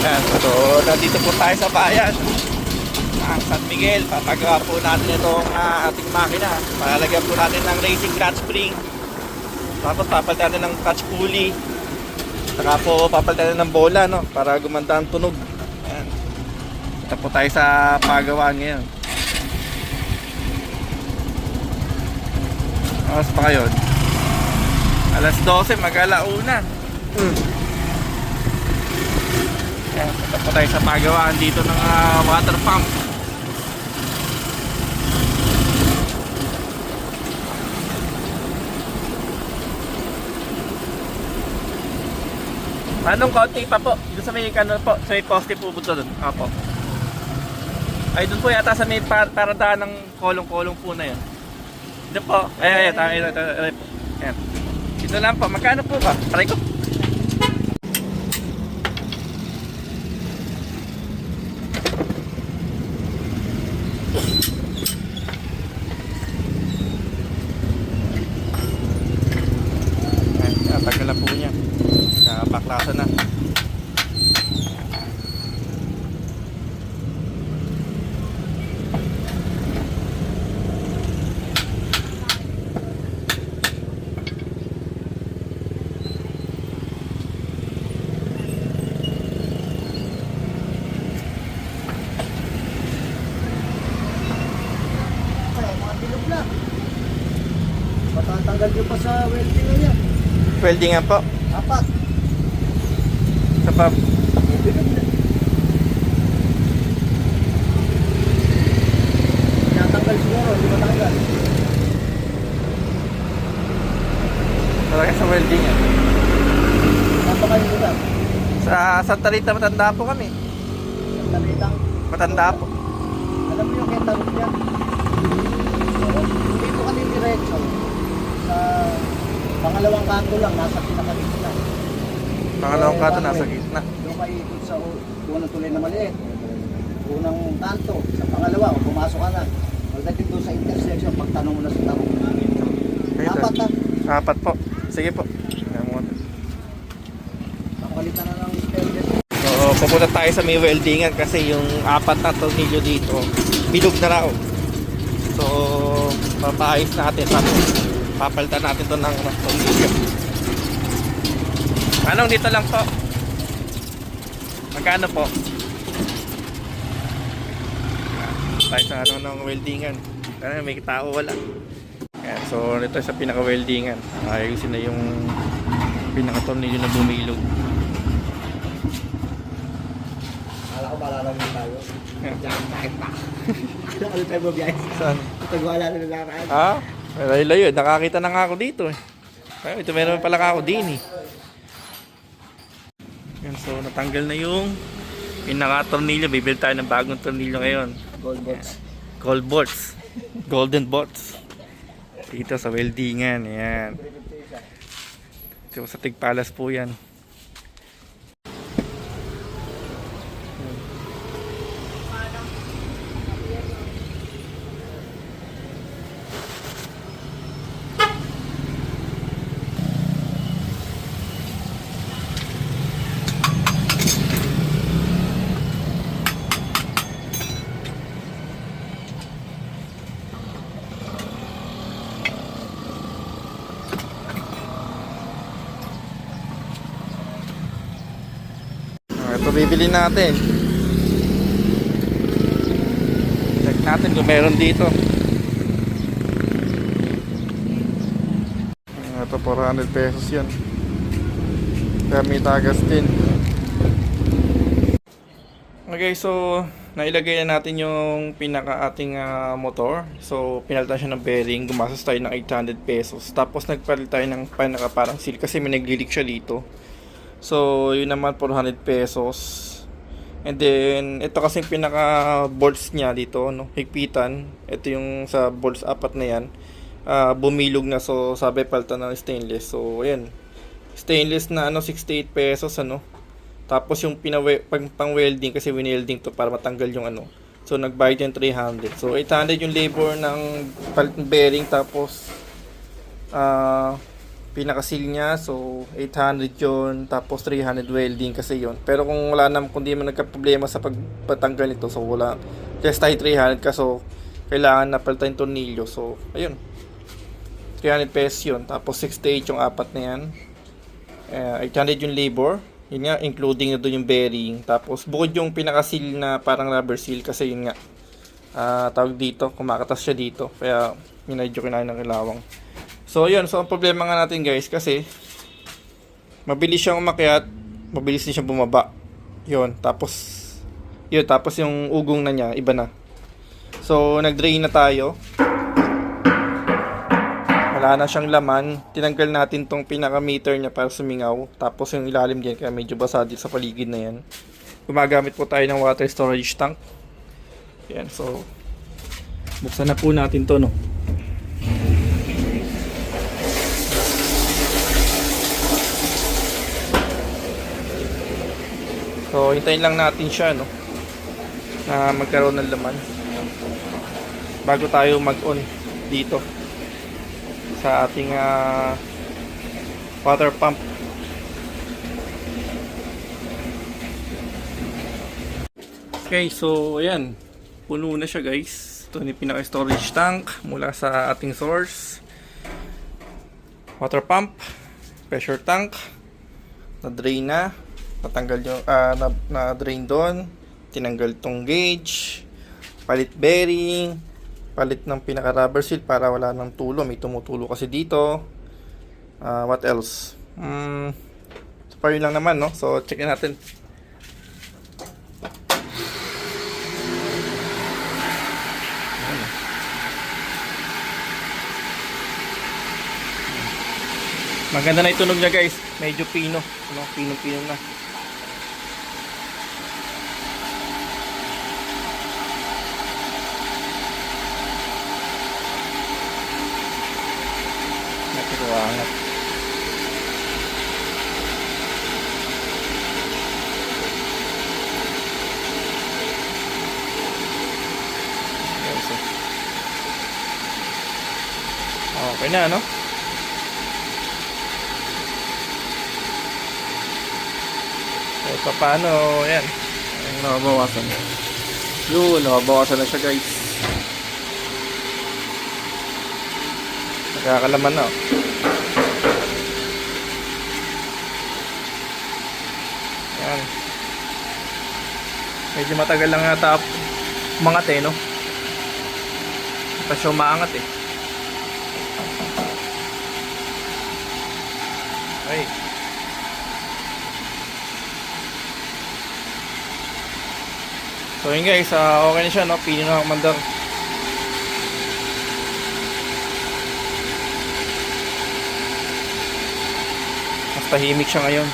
Yan. So, nandito po tayo sa bayan ng San Miguel. Papagawa po natin itong ating makina. Palalagyan po natin ng racing clutch spring. Tapos papalitan natin ng clutch pulley. Saka po papalitan natin ng bola, no? Para gumanda ang tunog. Yan. Ito po tayo sa pagawaan ngayon. Oras pa kayo? Alas 12, mag-alauna. Yan, punta po tayo sa pagawaan dito ng water pump. Anong konti pa po? Doon sa may ano po, sa may poste po doon. Apo. Ay doon po yata sa may paradaan ng kolong-kolong po na yun. Doon po. Ay, po. Yan. Ito lang po. Magkano po ba? Try ko. Ay, tagal na po niya. Baklasan na. Matatanggal nyo pa sa welding na yan. Weldingan po. Apat. Sa pa. Bilog na. Tinatanggal siguro, hindi matanggal. Talaga sa weldingan. Napakain ko lang. Sa Santa Rita, matanda po kami. Ang talitang. Matanda po. Alam mo yung ketarot niya? Hindi ko kami diretso. Sa pangalawang kanto lang, nasa pinakagitna. Pangalawang kato nasa gitna. Yung maikot sa unang tuloy na maliit. Unang kanto, sa pangalawa, pumasok ka na. Pagdating doon sa intersection, pagtanong mo na sa tanong. Apat na. Apat po. Sige po. Napalitan na ng stainless. So, pupunta tayo sa may weldingan kasi yung apat na tornilyo dito, bilog na raw. So, papaayos natin. Papalitan natin to ng tornilyo. Anong dito lang po? Magkano po? Tayo sa ano ng weldingan. Kasi may tao wala. Yan, so ito sa pinaka-weldingan. Ayusin na yung pinaka-tornilyo na bumilog. Akala ko malalawin tayo. Diyan kahit pa. Ano tayo mabiyahe? Saan? Itagwala na nalaraan. Ha? Layo-layo. Nakakita na nga ako dito eh. Ay, ito meron pala ka ako din eh. Yan, so natanggal na yung pinaka-tornilyo. Bibili tayo ng bagong tornilyo ngayon. Gold box. Gold bolts. Golden bolts. Dito sa weldingan. Yan. So, sa Tigpalas po yan. Ito bibili natin. Check natin kung meron dito. Ito 400 pesos yan. Gamit Agustin. Okay, so nailagay na natin yung pinaka ating motor. So pinalitan siya ng bearing. Gumastos tayo ng 800 pesos. Tapos nagpalit tayo ng pinaka parang seal kasi may nag-leak siya dito. So, yun naman 400 pesos. And then, ito kasi pinaka bolts niya dito, no? Higpitan. Ito yung sa bolts apat na yan. Bumilog na, so sabi palitan ng stainless. So, ayan. Stainless na 68 pesos, ano. Tapos yung pang welding kasi winelding to para matanggal yung ano. So, nagbayad yung 300. So, 800 yung labor ng bearing. Tapos, pinaka-seal niya. So 800 yon, tapos 300 welding kasi yon. Pero kung wala naman, kung di man nagka-problema sa pagpatanggal nito, so wala. Test tayo 300 kaso kailangan na palitan yung tornilyo. So ayun, 300 pesos yun. Tapos 68 yung apat na yan. 800 yung labor. Yun nga, including na doon yung bearing. Tapos bukod yung pinaka-seal na parang rubber seal kasi yun nga, tawag dito, kumakatas siya dito. Kaya minadyo kinain ng kilawang. So yun, so ang problema nga natin guys kasi mabilis siyang umakyat, mabilis din siyang bumaba. Yun, tapos yung ugong na niya, iba na. So nag-drain na tayo. Wala na siyang laman. Tinanggal natin tong pinaka-meter niya para sumingaw. Tapos yung ilalim diyan kaya medyo basa dito sa paligid na yan. Gumagamit po tayo ng water storage tank. Yan, so buksan na po natin to, no. So hintayin lang natin siya, no, na magkaroon ng laman bago tayo mag-on dito sa ating water pump. Okay, so ayan, puno na siya guys. Ito yung pinaka-storage tank mula sa ating source. Water pump, pressure tank, na-drain na. Natanggal yung na-drain doon. Tinanggal tong gauge, palit bearing, palit ng pinaka-rubber seal para wala nang tulo. May tumutulo kasi dito. What else? So far yun lang naman, no? So check natin. Maganda na itunog niya guys. Medyo pino. Ano? Pino-pino na. Nakikuwangat. Okay na, no? So, paano, yan. Ang nabawasan. Yun, nabawasan na siya guys. Nakakalaman na. Yan. Medyo matagal lang nga umangat eh, no? Ito siya umaangat eh. Okay. So yun guys, okay na siya, no? Pino na mandar. Mas tahimik siya ngayon.